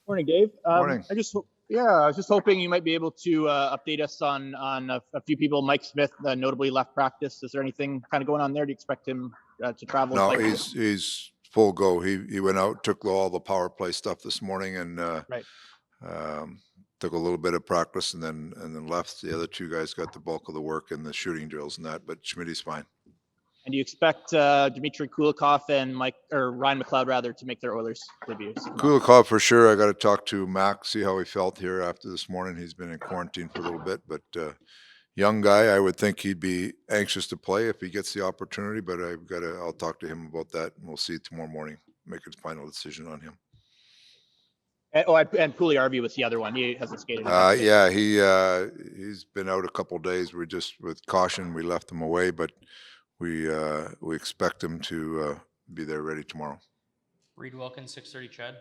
Morning, Dave. Morning. I was just hoping you might be able to update us on a few people. Mike Smith notably left practice. Is there anything kind of going on there? Do you expect him to travel and No, play? he's full go. He went out, took all the power play stuff this morning, and Right. um, took a little bit of practice, and then left. The other two guys got the bulk of the work and the shooting drills and that. But Schmidt's fine. And do you expect Dmitry Kulikov and Ryan McLeod rather to make their Oilers debuts? Kulikov for sure. I got to talk to Mac, see how he felt here after this morning. He's been in quarantine for a little bit, but young guy. I would think he'd be anxious to play if he gets the opportunity. But I'll talk to him about that, and we'll see tomorrow morning. Make a final decision on him. And Puljujärvi was the other one. He hasn't skated. Yeah, he's been out a couple of days. We just, with caution, we left him away, but we expect him to be there ready tomorrow. Reed Wilkins, 6:30 Chad.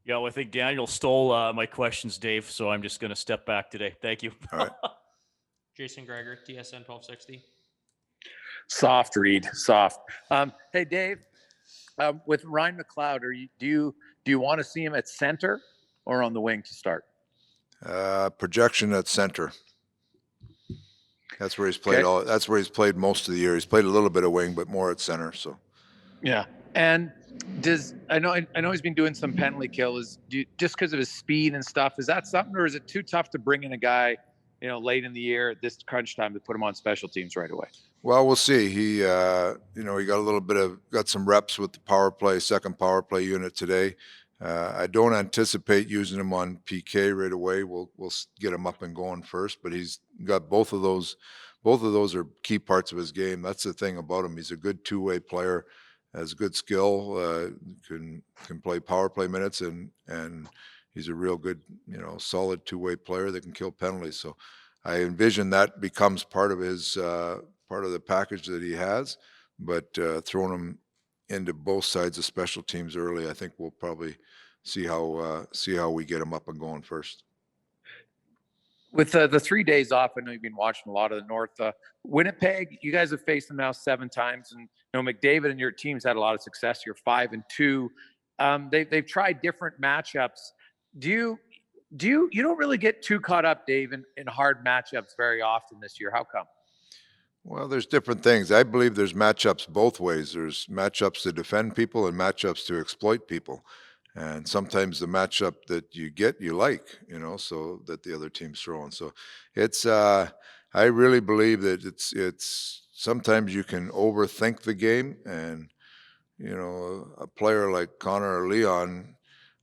Yeah, well, I think Daniel stole my questions, Dave, so I'm just going to step back today. Thank you. All right. Jason Gregor, TSN 1260. Soft, Reed, soft. Hey, Dave, with Ryan McLeod, do you want to see him at center or on the wing to start? Projection at center. That's where he's played. Okay. That's where he's played most of the year. He's played a little bit of wing, but more at center. So. Yeah, and I know he's been doing some penalty kills. Just because of his speed and stuff, is that something, or is it too tough to bring in a guy, late in the year at this crunch time to put him on special teams right away? Well, we'll see. He got some reps with the second power play unit today. I don't anticipate using him on PK right away. We'll get him up and going first, but he's got both of those. Both of those are key parts of his game. That's the thing about him. He's a good two-way player, has good skill, can play power play minutes, and he's a real good, solid two-way player that can kill penalties. So I envision that becomes part of his part of the package that he has, but throwing him into both sides of special teams early, I think we'll probably see how we get him up and going first. With the 3 days off, I know you've been watching a lot of the North. Winnipeg, you guys have faced them now 7 times, and McDavid and your team's had a lot of success. You're 5-2. They've tried different matchups. You don't really get too caught up, Dave, in hard matchups very often this year. How come? Well, there's different things. I believe there's matchups both ways. There's matchups to defend people and matchups to exploit people. And sometimes the matchup that you get, you like, so that the other team's throwing. So it's, I really believe that it's sometimes you can overthink the game, and, a player like Connor or Leon,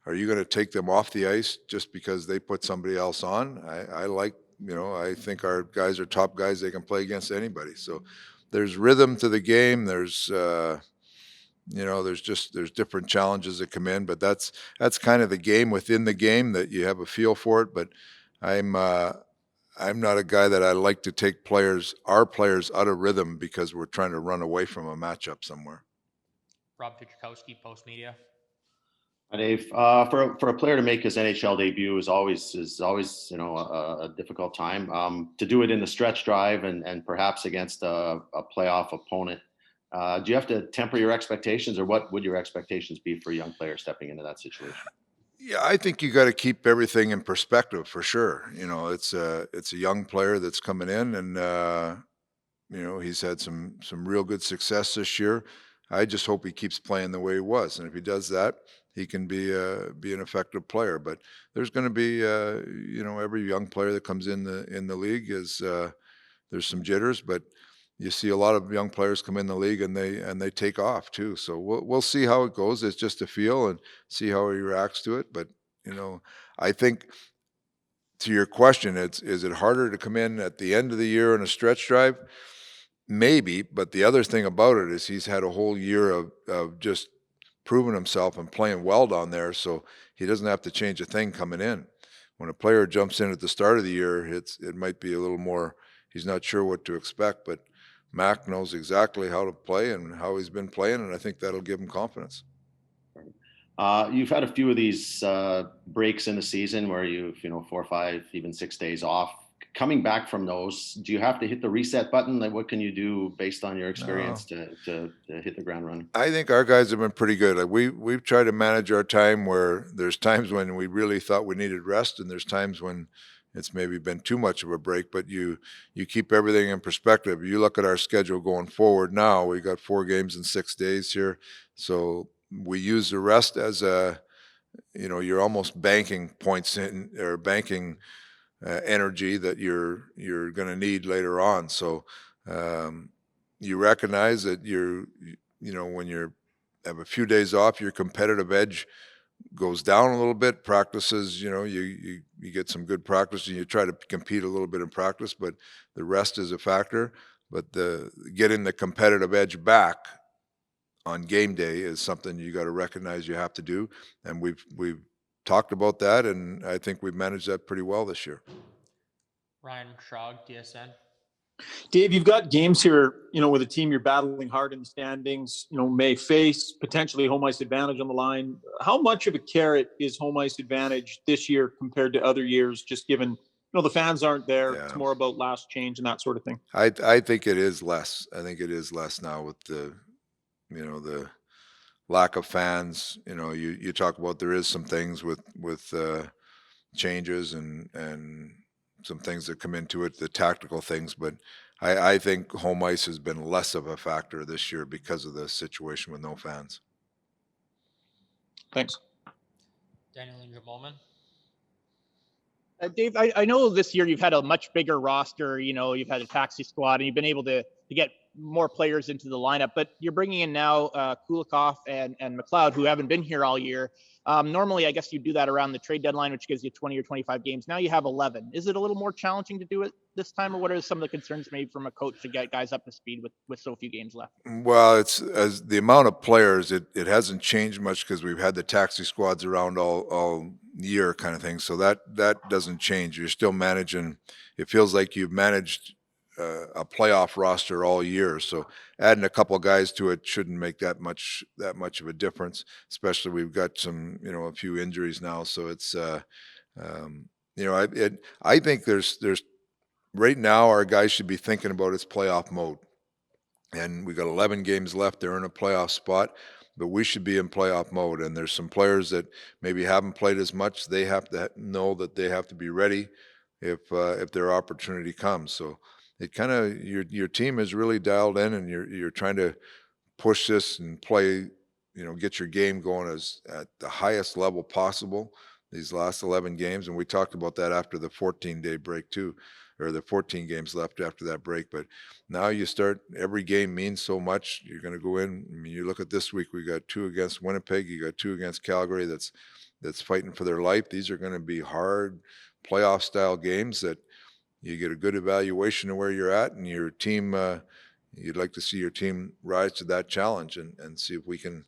are you going to take them off the ice just because they put somebody else on? I think our guys are top guys. They can play against anybody. So there's rhythm to the game. There's different challenges that come in, but that's kind of the game within the game, that you have a feel for it. But I'm not a guy that I like to take our players out of rhythm because we're trying to run away from a matchup somewhere. Rob Tuchakowski, Post Media. Dave, for a player to make his NHL debut is always a difficult time. To do it in the stretch drive and perhaps against a playoff opponent, do you have to temper your expectations, or what would your expectations be for a young player stepping into that situation? Yeah, I think you got to keep everything in perspective for sure. It's a young player that's coming in, and he's had some real good success this year. I just hope he keeps playing the way he was, and if he does that, he can be an effective player. But there's going to be every young player that comes in the league is there's some jitters, but you see a lot of young players come in the league and they take off too. So we'll see how it goes. It's just a feel and see how he reacts to it. But I think, to your question, is it harder to come in at the end of the year in a stretch drive? Maybe, but the other thing about it is he's had a whole year of just proving himself and playing well down there, so he doesn't have to change a thing coming in. When a player jumps in at the start of the year, it might be a little more, he's not sure what to expect, but Mac knows exactly how to play and how he's been playing, and I think that'll give him confidence. You've had a few of these breaks in the season where you've 4 or 5, even 6 days off. coming back from those, do you have to hit the reset button? Like, what can you do based on your experience to hit the ground running? I think our guys have been pretty good. Like we've tried to manage our time where there's times when we really thought we needed rest, and there's times when it's maybe been too much of a break. But you keep everything in perspective. You look at our schedule going forward now. We got 4 games in 6 days here, so we use the rest as a, you're almost banking points in, or banking energy that you're going to need later on. So you recognize that when you have a few days off, your competitive edge goes down a little bit. Practices, you get some good practice and you try to compete a little bit in practice, but the rest is a factor. But getting the competitive edge back on game day is something you got to recognize you have to do. And we've talked about that, and I think we've managed that pretty well this year. Ryan Schrog, DSN. Dave, you've got games here, with a team you're battling hard in the standings, may face potentially home ice advantage on the line. How much of a carrot is home ice advantage this year compared to other years, just given, the fans aren't there? Yeah. It's more about last change and that sort of thing. I think it is less. I think it is less now with the lack of fans. You talk about there is some things with changes and some things that come into it, the tactical things, but I think home ice has been less of a factor this year because of the situation with no fans. Thanks. Daniel Ingram-Bowman. Dave, I know this year you've had a much bigger roster. You've had a taxi squad, and you've been able to get more players into the lineup. But you're bringing in now Kulikov and McLeod, who haven't been here all year. Normally, I guess you do that around the trade deadline, which gives you 20 or 25 games. Now you have 11. Is it a little more challenging to do it this time, or what are some of the concerns maybe from a coach to get guys up to speed with so few games left? Well, it's as the amount of players, it hasn't changed much because we've had the taxi squads around all year kind of thing. So that doesn't change. You're still managing. It feels like you've managed a playoff roster all year. So adding a couple of guys to it shouldn't make that much of a difference. Especially we've got some, a few injuries now. So it's, I think there's right now our guys should be thinking about its playoff mode. And we got 11 games left. They're in a playoff spot, but we should be in playoff mode. And there's some players that maybe haven't played as much. They have to know that they have to be ready if their opportunity comes. So it kind of your team is really dialed in, and you're trying to push this and play, get your game going at the highest level possible these last 11 games. And we talked about that after the 14-day break too, or the 14 games left after that break. But now you start, every game means so much. You're going to go in. I mean, you look at this week, we got 2 against Winnipeg. You got 2 against Calgary. That's fighting for their life. These are going to be hard playoff style games that you get a good evaluation of where you're at, and your team, you'd like to see your team rise to that challenge and see if we can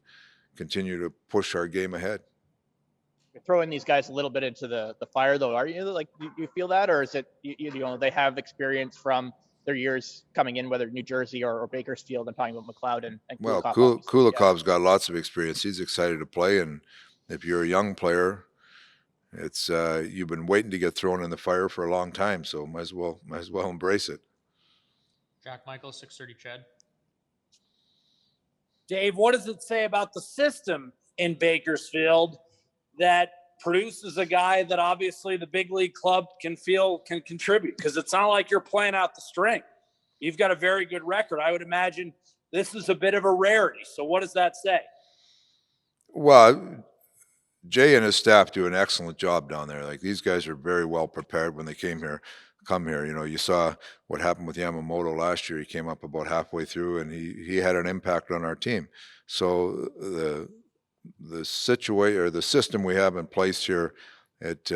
continue to push our game ahead. You're throwing these guys a little bit into the fire, though. Are you you feel that, or is it they have experience from their years coming in, whether New Jersey or Bakersfield? I'm talking about McLeod and well, Kulikov. Kulikov's got lots of experience. He's excited to play, and if you're a young player, it's you've been waiting to get thrown in the fire for a long time, so might as well embrace it. Jack Michael, 630 Ched. Dave, what does it say about the system in Bakersfield that produces a guy that obviously the big league club can contribute? Because it's not like you're playing out the string. You've got a very good record. I would imagine this is a bit of a rarity. So what does that say? Well, Jay and his staff do an excellent job down there. Like, these guys are very well prepared when they come here. You saw what happened with Yamamoto last year. He came up about halfway through, and he had an impact on our team. So the system we have in place here at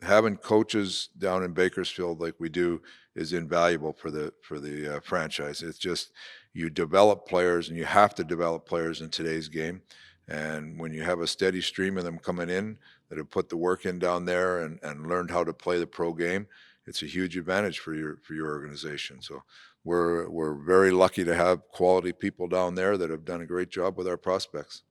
having coaches down in Bakersfield like we do is invaluable for the franchise. It's just, you develop players, and you have to develop players in today's game. And when you have a steady stream of them coming in that have put the work in down there and learned how to play the pro game, it's a huge advantage for your organization. So we're very lucky to have quality people down there that have done a great job with our prospects.